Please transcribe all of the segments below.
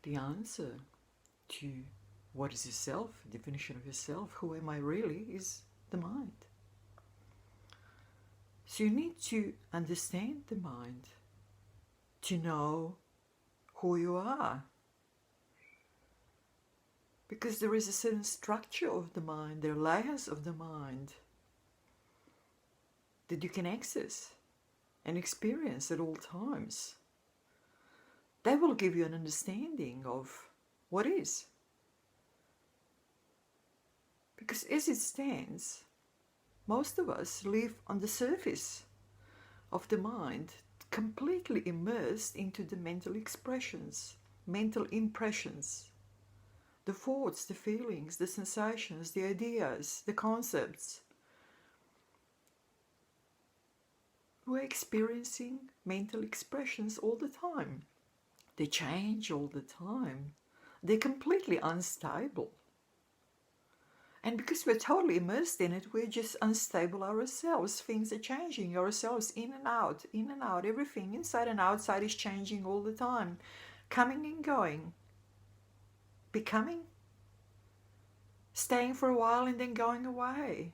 the answer to what is yourself, definition of yourself, who am I really, is the mind. So you need to understand the mind to know who you are. Because there is a certain structure of the mind, there are layers of the mind that you can access and experience at all times. They will give you an understanding of what is. Because as it stands, most of us live on the surface of the mind, completely immersed into the mental expressions, mental impressions, the thoughts, the feelings, the sensations, the ideas, the concepts. We're experiencing mental expressions all the time. They change all the time. They're completely unstable. And because we're totally immersed in it, we're just unstable ourselves. Things are changing, ourselves in and out, everything inside and outside is changing all the time. Coming and going. Becoming. Staying for a while and then going away.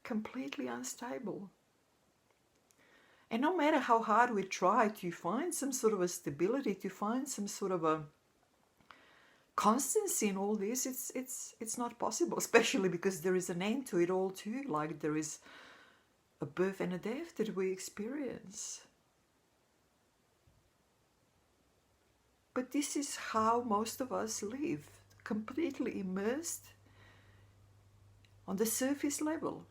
Completely unstable. And no matter how hard we try to find some sort of a stability, to find some sort of a constancy in all this, it's not possible, especially because there is an end to it all too, like there is a birth and a death that we experience. But this is how most of us live, completely immersed on the surface level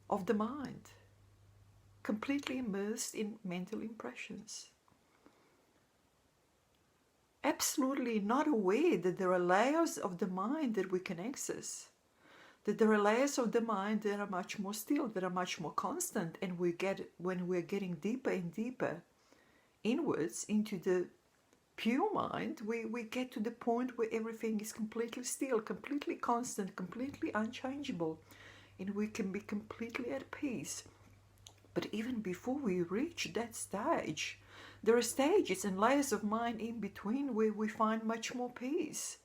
of the mind, completely immersed in mental impressions. Absolutely not aware that there are layers of the mind that we can access, that there are layers of the mind that are much more still, that are much more constant, and when we're getting deeper and deeper inwards into the pure mind, we get to the point where everything is completely still, completely constant, completely unchangeable, and we can be completely at peace. But even before we reach that stage, there are stages and layers of mind in between where we find much more peace,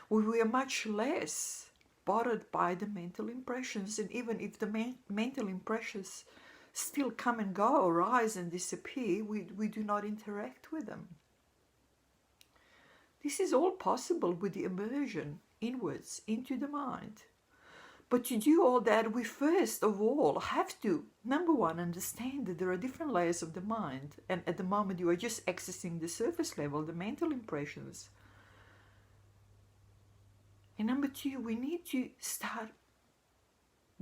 where we are much less bothered by the mental impressions. And even if the mental impressions still come and go, arise and disappear, we do not interact with them. This is all possible with the immersion inwards into the mind. But to do all that, we first of all have to, number one, understand that there are different layers of the mind. And at the moment you are just accessing the surface level, the mental impressions. And number two, we need to start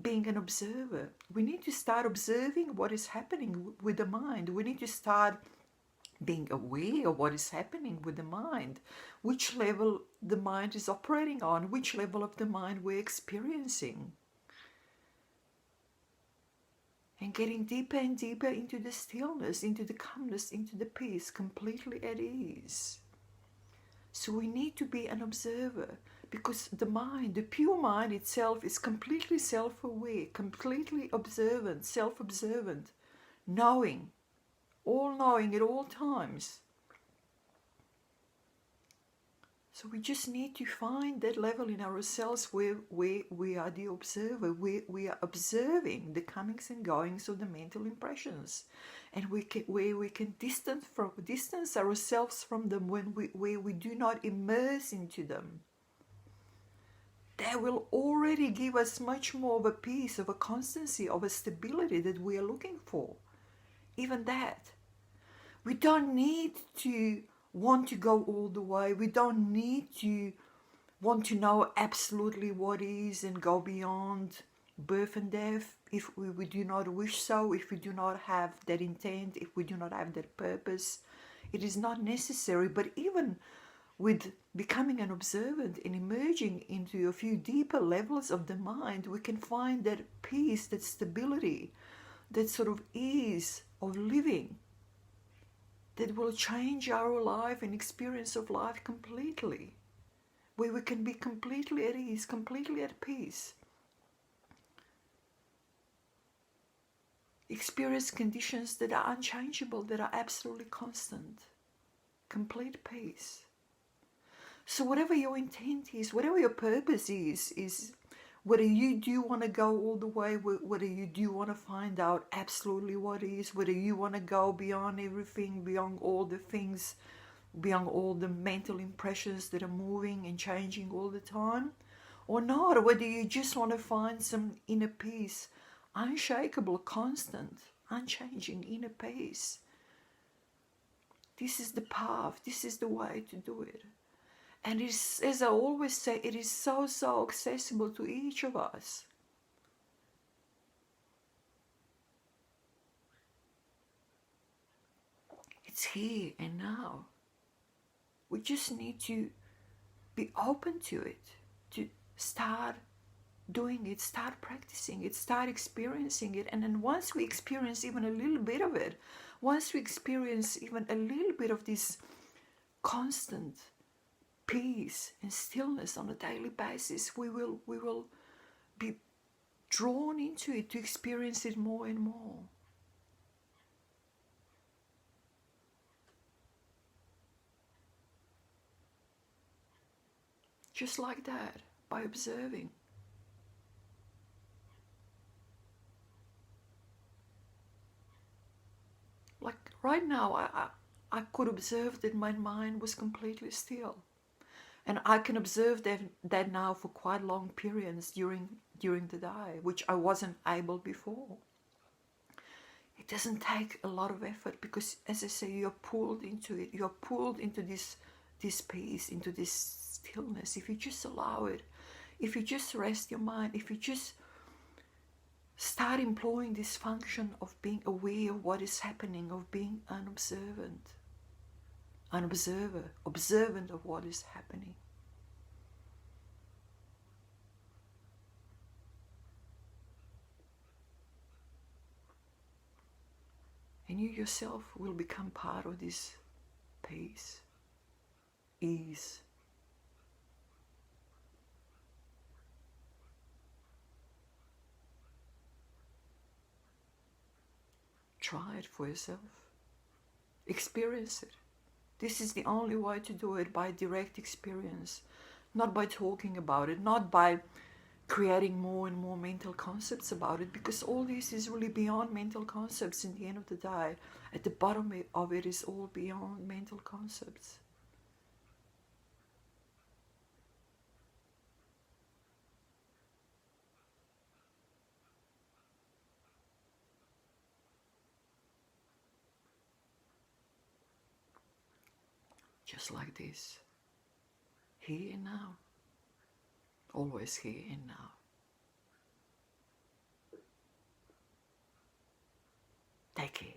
being an observer. We need to start observing what is happening with the mind. We need to start being aware of what is happening with the mind, which level the mind is operating on, which level of the mind we're experiencing. And getting deeper and deeper into the stillness, into the calmness, into the peace, completely at ease. So we need to be an observer, because the mind, the pure mind itself, is completely self-aware, completely observant, self-observant, knowing, all-knowing at all times. So we just need to find that level in ourselves where we are the observer, where we are observing the comings and goings of the mental impressions, and where we can distance ourselves from them where we do not immerse into them. That will already give us much more of a peace, of a constancy, of a stability that we are looking for. Even that. We don't need to want to go all the way. We don't need to want to know absolutely what is and go beyond birth and death if we do not wish so, if we do not have that intent, if we do not have that purpose. It is not necessary. But even with becoming an observant and emerging into a few deeper levels of the mind, we can find that peace, that stability, that sort of ease of living that will change our life and experience of life completely, where we can be completely at ease, completely at peace. Experience conditions that are unchangeable, that are absolutely constant. Complete peace. So whatever your intent is, whatever your purpose is whether you do want to go all the way, whether you do want to find out absolutely what is, whether you want to go beyond everything, beyond all the things, beyond all the mental impressions that are moving and changing all the time, or not, or whether you just want to find some inner peace, unshakable, constant, unchanging inner peace. This is the path, this is the way to do it. And it's, as I always say, it is so accessible to each of us. It's here and now. We just need to be open to it, to start doing it, start practicing it, start experiencing it. And then once we experience even a little bit of it, once we experience even a little bit of this constant peace and stillness on a daily basis, we will be drawn into it to experience it more and more. Just like that, by observing. Like right now, I could observe that my mind was completely still. And I can observe that now for quite long periods during the day, which I wasn't able before. It doesn't take a lot of effort because, as I say, you're pulled into it. You're pulled into this peace, into this stillness. If you just allow it, if you just rest your mind, if you just start employing this function of being aware of what is happening, of being an observer, observant of what is happening. And you yourself will become part of this peace, ease. Try it for yourself. Experience it. This is the only way to do it, by direct experience, not by talking about it, not by creating more and more mental concepts about it, because all this is really beyond mental concepts in the end of the day. At the bottom of it is all beyond mental concepts. Just like this. Here and now. Always here and now. Take care.